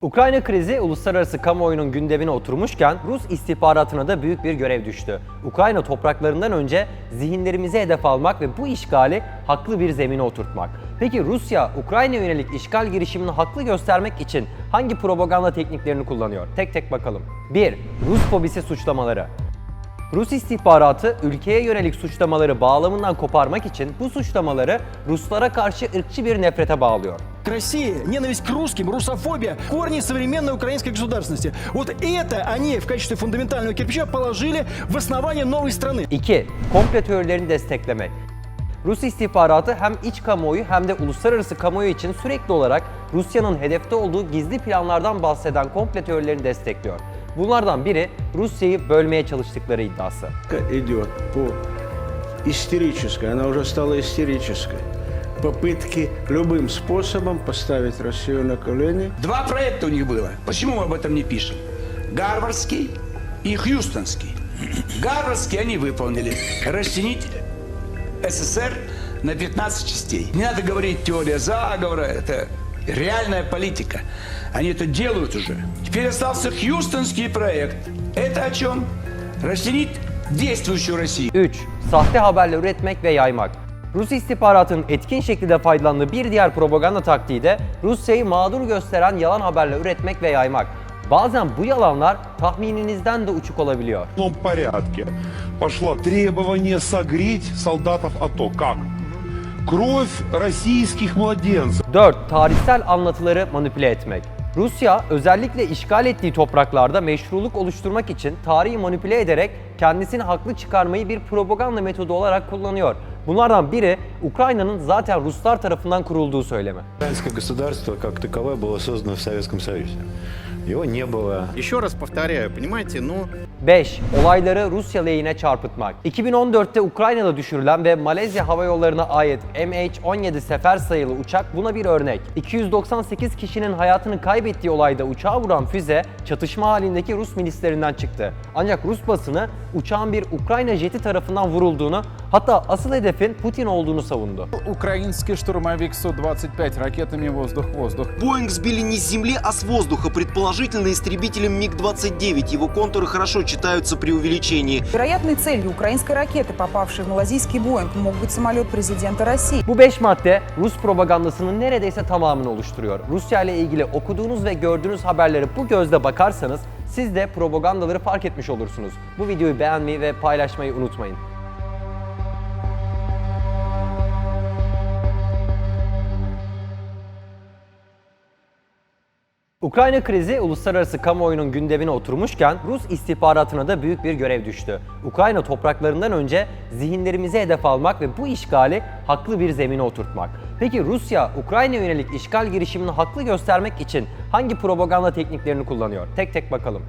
Ukrayna krizi uluslararası kamuoyunun gündemine oturmuşken Rus istihbaratına da büyük bir görev düştü. Ukrayna topraklarından önce zihinlerimizi hedef almak ve bu işgali haklı bir zemine oturtmak. Peki Rusya, Ukrayna yönelik işgal girişimini haklı göstermek için hangi propaganda tekniklerini kullanıyor? Tek tek bakalım. 1. Rus fobisi suçlamaları. Rus istihbaratı ülkeye yönelik suçlamaları bağlamından koparmak için bu suçlamaları Ruslara karşı ırkçı bir nefrete bağlıyor. Россия, ненависть к русским, русофобия – корни современной украинской государственности. Вот это они в качестве фундаментального кирпича положили в основание новой страны. 2. Komple teorilerini desteklemek. Rus istihbaratı hem iç kamuoyu hem de uluslararası kamuoyu için sürekli olarak Rusya'nın hedefte olduğu gizli planlardan bahseden komple teorilerini destekliyor. Bunlardan biri Rusya'yı bölmeye çalıştıkları iddiası. Идет по истерической, она уже стала истерической. Попытки любым способом поставить Россию на колени. Два проекта у них было. Почему мы об этом не пишем? Гарвардский и Хьюстонский. Гарвардский они выполнили. Расчленить СССР на 15 частей. Не надо говорить теория заговора, это реальная политика. Они это делают уже. Теперь остался Хьюстонский проект. Это о чем? Расчленить действующую Россию. 3. Sahte haberler üretmek ve yaymak. Rus istihbaratının etkin şekilde faydalandığı bir diğer propaganda taktiği de Rusya'yı mağdur gösteren yalan haberler üretmek ve yaymak. Bazen bu yalanlar tahmininizden de uçuk olabiliyor. В одном порядке пошло требование согреть солдатов АТО. Как? Кровь российских младенцев. 4. Tarihsel anlatıları manipüle etmek. Rusya özellikle işgal ettiği topraklarda meşruluk oluşturmak için tarihi manipüle ederek kendisini haklı çıkarmayı bir propaganda metodu olarak kullanıyor. Bunlardan biri Ukrayna'nın zaten Ruslar tarafından kurulduğu söylemi. Украинское государство как таковое было создано в Советском Союзе. Его не было. Еще раз повторяю, понимаете, 5. Olayları Rusya lehine çarpıtmak. 2014'te Ukrayna'da düşürülen ve Malezya Hava Yolları'na ait MH17 sefer sayılı uçak buna bir örnek. 298 kişinin hayatını kaybettiği olayda uçağı vuran füze çatışma halindeki Rus milislerinden çıktı. Ancak Rus basını uçağın bir Ukrayna jeti tarafından vurulduğunu, hatta asıl hedefin Putin olduğunu savundu. Украинский штурмовик Су-25 ракетами воздух-воздух. Боинг сбили не с земли, а с воздуха, предположительно истребителем МиГ-29. Его контуры хорошо читаются при увеличении. Вероятной целью украинской ракеты, попавшей в малазийский Боинг, мог быть самолет президента России. Bu 5 madde Rus propagandasının neredeyse tamamını oluşturuyor. Rusya ile ilgili okuduğunuz ve gördüğünüz haberleri bu gözle bakarsanız siz de propagandaları fark etmiş olursunuz. Bu videoyu beğenmeyi ve paylaşmayı unutmayın. Ukrayna krizi uluslararası kamuoyunun gündemine oturmuşken Rus istihbaratına da büyük bir görev düştü. Ukrayna topraklarından önce zihinlerimizi hedef almak ve bu işgali haklı bir zemine oturtmak. Peki Rusya, Ukrayna yönelik işgal girişimini haklı göstermek için hangi propaganda tekniklerini kullanıyor? Tek tek bakalım.